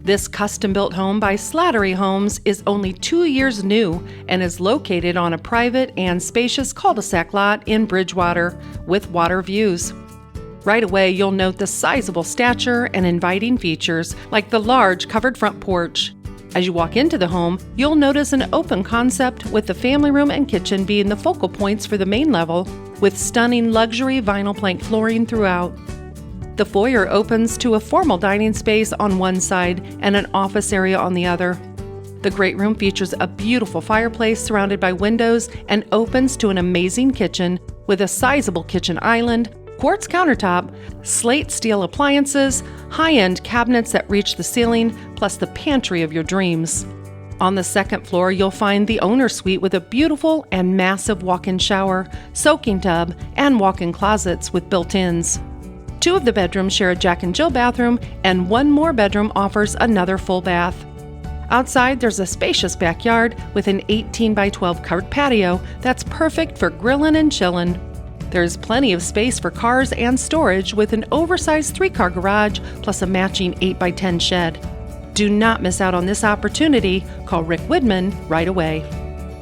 This custom-built home by Slattery Homes is only 2 years new and is located on a private and spacious cul-de-sac lot in Bridgewater with water views. Right away, you'll note the sizable stature and inviting features like the large covered front porch. As you walk into the home, you'll notice an open concept with the family room and kitchen being the focal points for the main level, with stunning luxury vinyl plank flooring throughout. The foyer opens to a formal dining space on one side and an office area on the other. The great room features a beautiful fireplace surrounded by windows and opens to an amazing kitchen with a sizable kitchen island, quartz countertop, slate steel appliances, high-end cabinets that reach the ceiling, plus the pantry of your dreams. On the second floor, you'll find the owner's suite with a beautiful and massive walk-in shower, soaking tub, and walk-in closets with built-ins. 2 of the bedrooms share a Jack and Jill bathroom, and 1 more bedroom offers another full bath. Outside, there's a spacious backyard with an 18 by 12 covered patio that's perfect for grilling and chilling. There's plenty of space for cars and storage with an oversized 3-car garage plus a matching 8 by 10 shed. Do not miss out on this opportunity. Call Rick Widman right away.